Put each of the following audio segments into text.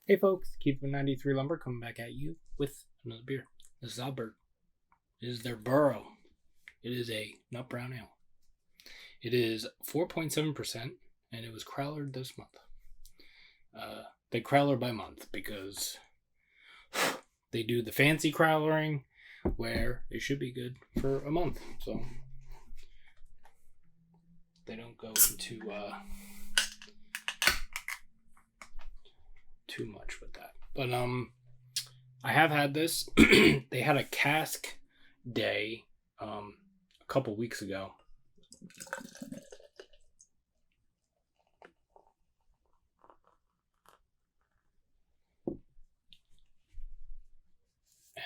Hey folks, Keith from 93 Lumber coming back at you with another beer. This is Albert. It is their Burrow. It is a nut brown ale. It is 4.7% and it was crowlered this month. They crowler by month because they do the fancy crowlering where it should be good for a month. So they don't go into too much with that. But I have had this. They had a cask day a couple weeks ago.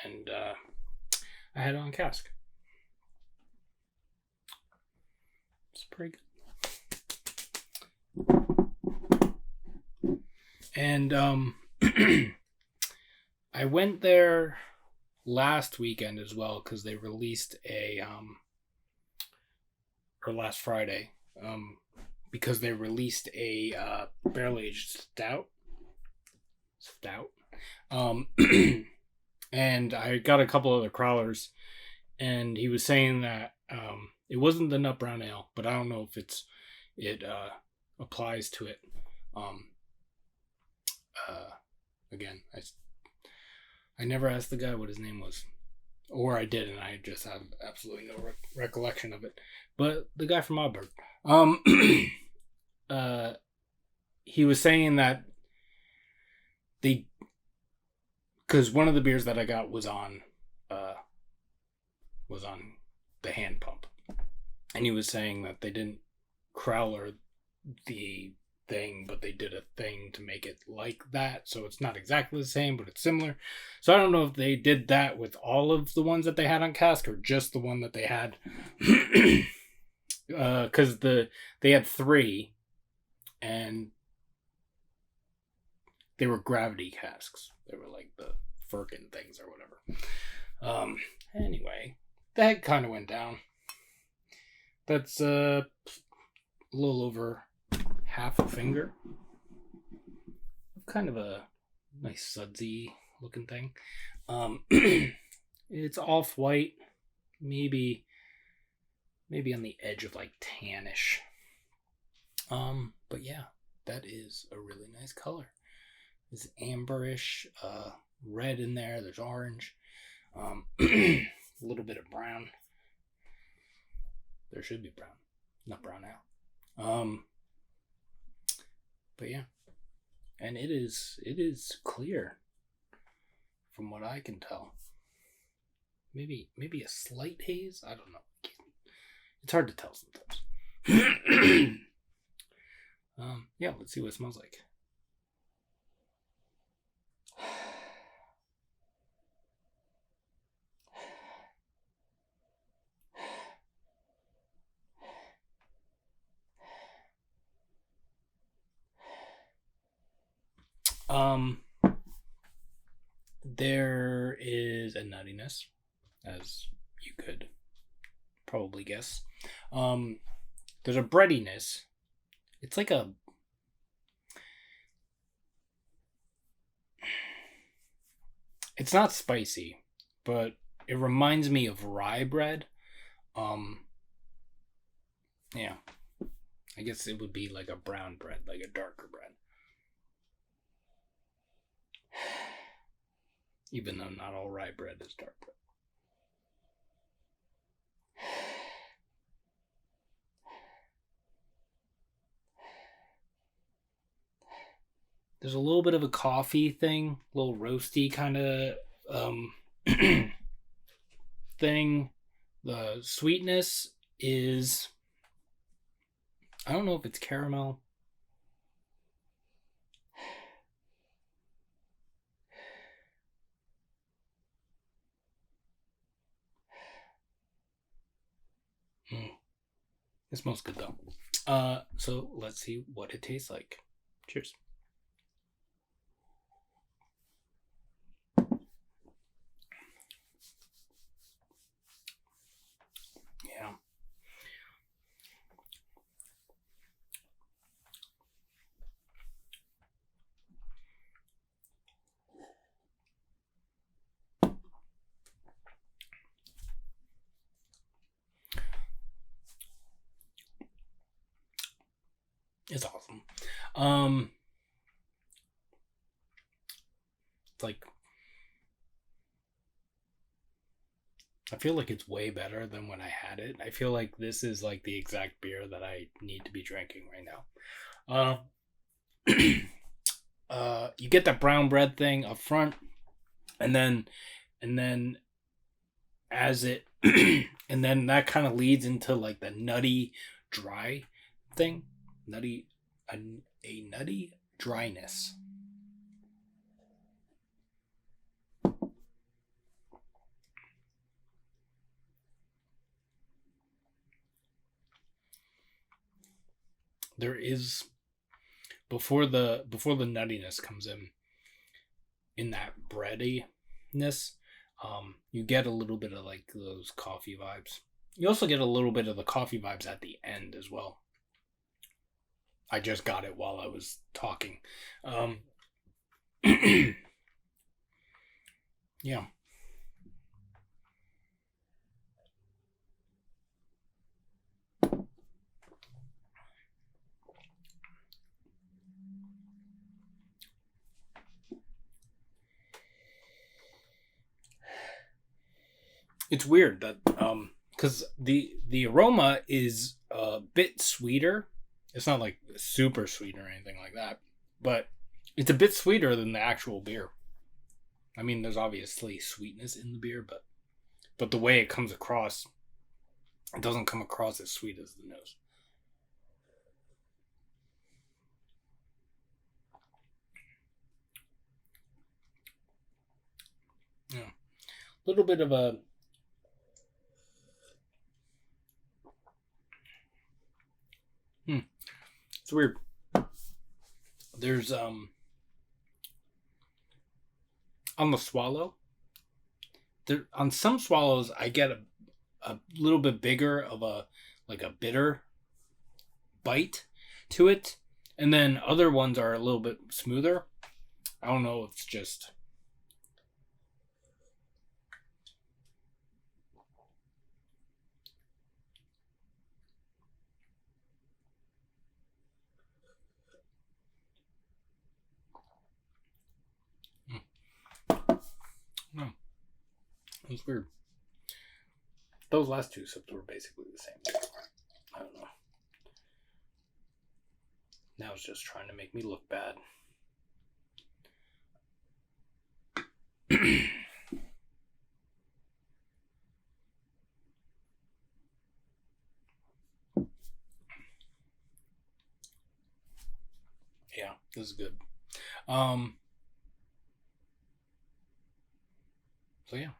And I had it on cask. It's pretty good. And I went there last weekend as well because they released or last Friday, because they released a barrel-aged stout. And I got a couple other crowlers, and he was saying that it wasn't the nut brown ale, but I don't know if it applies to it. Again, I never asked the guy what his name was, or I did, and I just have absolutely no recollection of it. But the guy from Auburn, he was saying that because one of the beers that I got was on the hand pump, and he was saying that they didn't crowler the thing, but they did a thing to make it like that, so it's not exactly the same, but it's similar. So I don't know if they did that with all of the ones that they had on cask or just the one that they had, because they had 3, and they were gravity casks. They were like the Firkin things or whatever. Anyway, that kind of went down. That's a little over half a finger. Kind of a nice sudsy looking thing. It's off white, maybe on the edge of like tannish. But yeah, that is a really nice color. It's amberish, red in there. There's orange, a little bit of brown. There should be brown, not brown ale. But yeah, and it is clear, from what I can tell. Maybe a slight haze. I don't know. It's hard to tell sometimes. Yeah, let's see what it smells like. There is a nuttiness, as you could probably guess. There's a breadiness. It's like it's not spicy, but it reminds me of rye bread. Yeah, I guess it would be like a brown bread, like a darker bread. Even though not all rye bread is dark bread. There's a little bit of a coffee thing, a little roasty kind of thing. The sweetness is, I don't know if it's caramel. It smells good though. So let's see what it tastes like. Cheers. Yeah. It's awesome. It's like, I feel like it's way better than when I had it. I feel like this is like the exact beer that I need to be drinking right now. You get that brown bread thing up front, and then as it and then that kind of leads into like the nutty dry thing, nutty a nutty dryness. There is before the nuttiness comes in that breadiness. You get a little bit of like those coffee vibes. You also get a little bit of the coffee vibes at the end as well. I just got it while I was talking. Yeah. It's weird that because the aroma is a bit sweeter. It's not like super sweet or anything like that, but it's a bit sweeter than the actual beer. I mean, there's obviously sweetness in the beer, but the way it comes across, it doesn't come across as sweet as the nose. Yeah, a little bit of a it's weird. There's on the swallow. There on some swallows I get a little bit bigger of a like a bitter bite to it, and then other ones are a little bit smoother. I don't know. It's just no. It's weird. Those last two sips were basically the same. I don't know. Now it's just trying to make me look bad. Yeah, this is good. So yeah,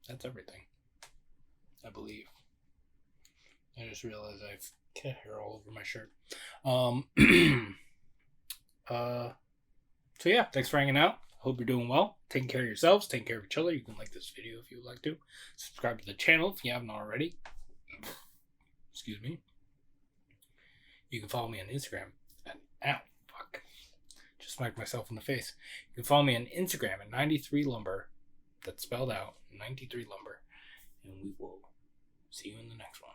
that's everything. I believe. I just realized I've cat hair all over my shirt. So yeah, thanks for hanging out. Hope you're doing well. Taking care of yourselves, taking care of each other. You can like this video if you would like to. Subscribe to the channel if you haven't already. Excuse me. You can follow me on Instagram at just smacked myself in the face. You can follow me on Instagram at 93lumber. That's spelled out 93lumber. And we will see you in the next one.